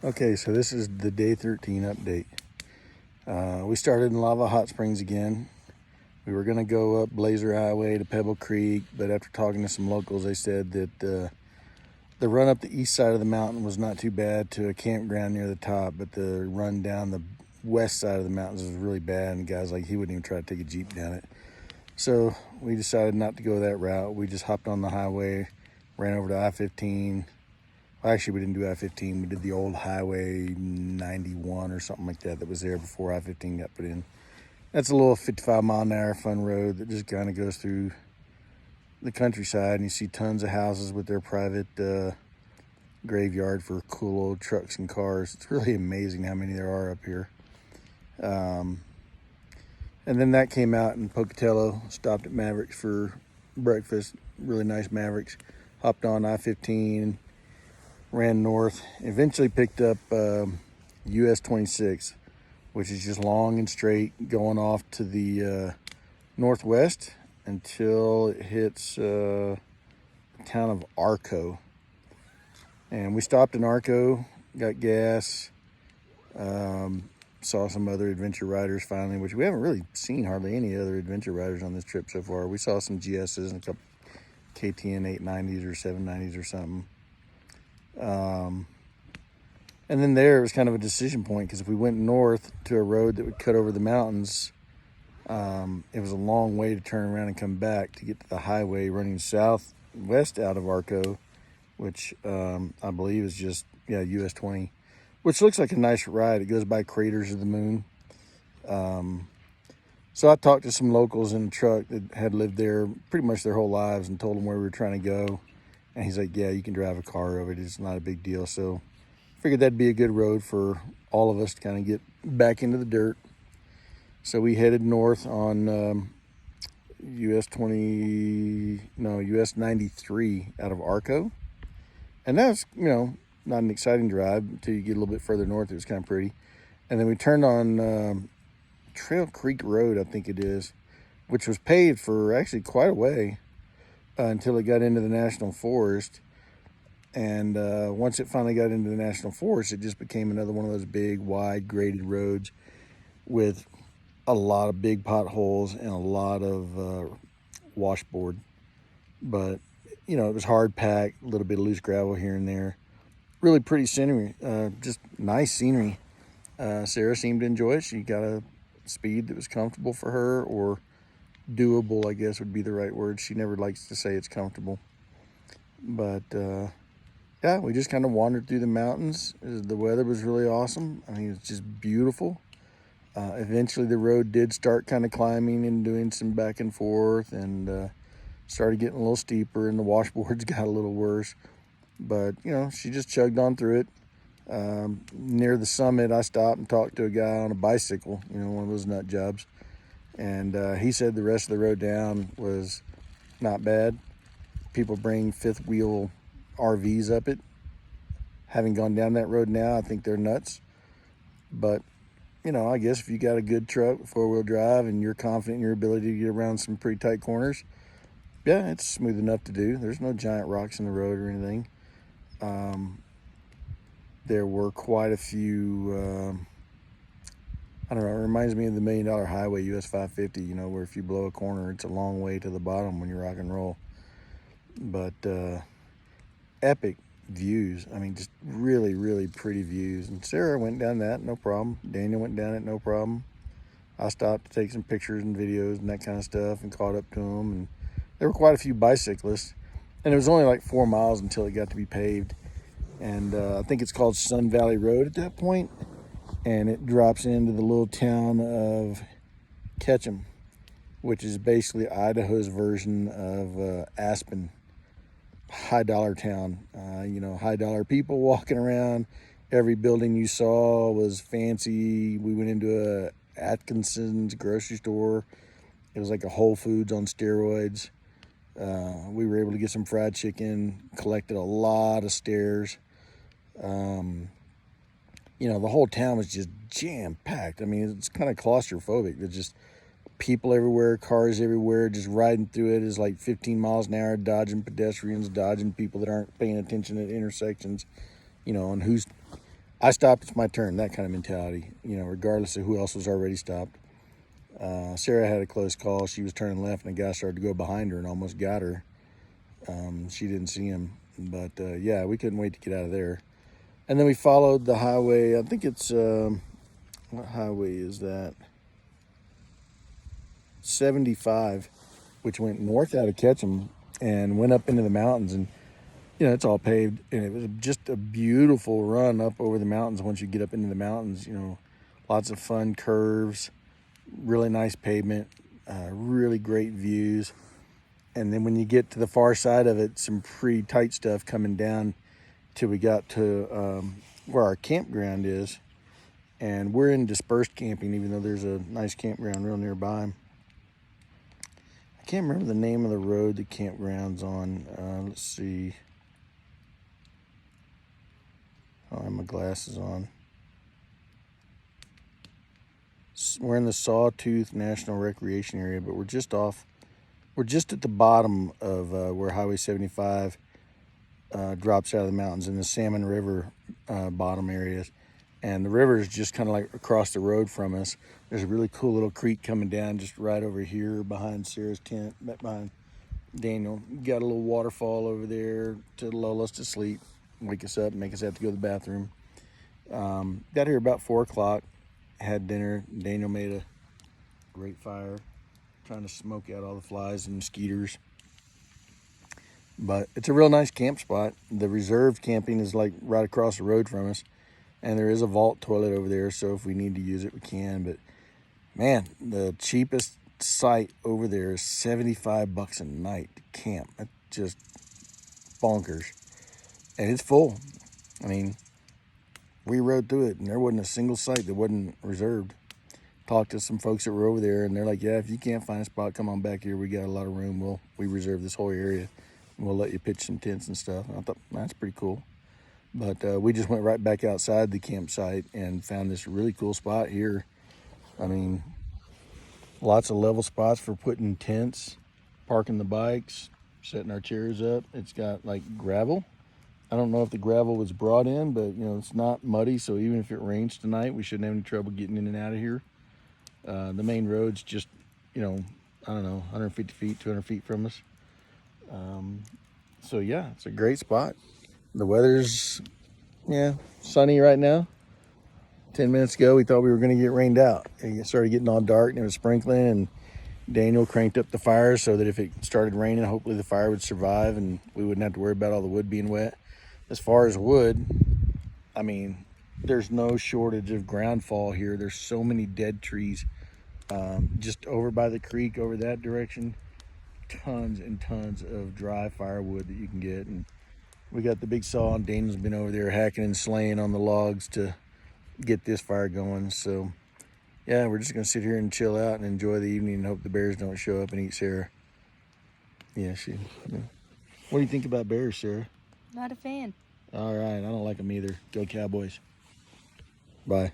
Okay, so this is the day 13 update. We started in Lava Hot Springs again. We were gonna go up Blazer Highway to Pebble Creek, but after talking to some locals, they said that the run up the east side of the mountain was not too bad to a campground near the top, but the run down the west side of the mountains was really bad, and the guy's like, he wouldn't even try to take a Jeep down it. So we decided not to go that route. We just hopped on the highway, ran over to I-15. Well, actually, we didn't do I-15. We did the old Highway 91 or something like that was there before I-15 got put in. That's a little 55-mile-an-hour fun road that just kind of goes through the countryside, and you see tons of houses with their private graveyard for cool old trucks and cars. It's really amazing how many there are up here. And then that came out in Pocatello, stopped at Mavericks for breakfast. Really nice Mavericks. Hopped on I-15, ran north, eventually picked up US 26, which is just long and straight going off to the northwest until it hits the town of Arco. And we stopped in Arco, got gas, saw some other adventure riders finally, which we haven't really seen hardly any other adventure riders on this trip so far. We saw some GSs and a couple KTM 890s or 790s or something. And then there it was kind of a decision point, because if we went north to a road that would cut over the mountains, it was a long way to turn around and come back to get to the highway running southwest out of Arco, which I believe is just, US 20, which looks like a nice ride. It goes by Craters of the Moon. So I talked to some locals in the truck that had lived there pretty much their whole lives and told them where we were trying to go. And he's like, yeah, you can drive a car over it. It's not a big deal. So figured that'd be a good road for all of us to kind of get back into the dirt. So we headed north on US 93 out of Arco. And that's, not an exciting drive until you get a little bit further north. It was kind of pretty. And then we turned on Trail Creek Road, I think it is, which was paved for actually quite a way until it got into the National Forest. And once it finally got into the National Forest, it just became another one of those big, wide, graded roads with a lot of big potholes and a lot of washboard. But, it was hard packed, a little bit of loose gravel here and there. Really pretty scenery, just nice scenery. Sarah seemed to enjoy it. She got a speed that was comfortable for her, or doable, I guess would be the right word. She never likes to say it's comfortable. But yeah, we just kind of wandered through the mountains. The weather was really awesome. I mean, it's just beautiful. Eventually the road did start kind of climbing and doing some back and forth, and started getting a little steeper, and the washboards got a little worse. But, she just chugged on through it. Near the summit, I stopped and talked to a guy on a bicycle, one of those nut jobs. And he said the rest of the road down was not bad. People bring fifth wheel RVs up it. Having gone down that road now, I think they're nuts. But, I guess if you got a good truck with four-wheel drive and you're confident in your ability to get around some pretty tight corners, yeah, it's smooth enough to do. There's no giant rocks in the road or anything. There were quite a few, I don't know, it reminds me of the $1 Million Highway, US 550, where if you blow a corner, it's a long way to the bottom when you rock and roll. But epic views. I mean, just really, really pretty views. And Sarah went down that, no problem. Daniel went down it, no problem. I stopped to take some pictures and videos and that kind of stuff and caught up to them. And there were quite a few bicyclists. And it was only like 4 miles until it got to be paved. And I think it's called Sun Valley Road at that point. And it drops into the little town of Ketchum, which is basically Idaho's version of Aspen. High dollar town, high dollar people walking around. Every building you saw was fancy. We went into a Atkinson's grocery store. It was like a Whole Foods on steroids. We were able to get some fried chicken, collected a lot of stairs. The whole town was just jam-packed. I mean, it's kind of claustrophobic. There's just people everywhere, cars everywhere, just riding through it is like 15 miles an hour, dodging pedestrians, dodging people that aren't paying attention at intersections, and who's I stopped, it's my turn, that kind of mentality, you know, regardless of who else was already stopped. Sarah had a close call. She was turning left and a guy started to go behind her and almost got her. She didn't see him, but yeah, we couldn't wait to get out of there. And then we followed the highway. I think it's, what highway is that? 75, which went north out of Ketchum and went up into the mountains. And, you know, it's all paved. And it was just a beautiful run up over the mountains once you get up into the mountains. You know, lots of fun curves, really nice pavement, really great views. And then when you get to the far side of it, some pretty tight stuff coming down till we got to where our campground is. And we're in dispersed camping, even though there's a nice campground real nearby. I can't remember the name of the road the campground's on. Let's see. Oh, I have my glasses on. We're in the Sawtooth National Recreation Area, but we're just off. We're just at the bottom of where Highway 75 drops out of the mountains in the Salmon River bottom areas. And the river is just kind of like across the road from us. There's a really cool little creek coming down just right over here behind Sarah's tent, behind Daniel. Got a little waterfall over there to lull us to sleep, wake us up, make us have to go to the bathroom. Got here about 4 o'clock, had dinner. Daniel made a great fire, trying to smoke out all the flies and mosquitoes. But it's a real nice camp spot. The reserved camping is like right across the road from us. And there is a vault toilet over there, so if we need to use it, we can. But man, the cheapest site over there is $75 a night to camp. That's just bonkers. And it's full. I mean, we rode through it, and there wasn't a single site that wasn't reserved. Talked to some folks that were over there, and they're like, yeah, if you can't find a spot, come on back here. We got a lot of room. We reserve this whole area, and we'll let you pitch some tents and stuff. And I thought, that's pretty cool. But we just went right back outside the campsite and found this really cool spot here. I mean, lots of level spots for putting tents, parking the bikes, setting our chairs up. It's got like gravel. I don't know if the gravel was brought in, but you know, it's not muddy. So even if it rains tonight, we shouldn't have any trouble getting in and out of here. The main road's just, you know, I don't know, 150 feet, 200 feet from us. So yeah, it's a great spot. The weather's, yeah, sunny right now. 10 minutes ago, we thought we were going to get rained out. It started getting all dark and it was sprinkling, and Daniel cranked up the fire so that if it started raining, hopefully the fire would survive and we wouldn't have to worry about all the wood being wet. As far as wood, I mean, there's no shortage of ground fall here. There's so many dead trees. Just over by the creek, over that direction, tons and tons of dry firewood that you can get. And we got the big saw, and Daniel's been over there hacking and slaying on the logs to get this fire going. So yeah, we're just gonna sit here and chill out and enjoy the evening and hope the bears don't show up and eat Sarah. Yeah. What do you think about bears, Sarah? Not a fan. All right, I don't like them either. Go Cowboys. Bye.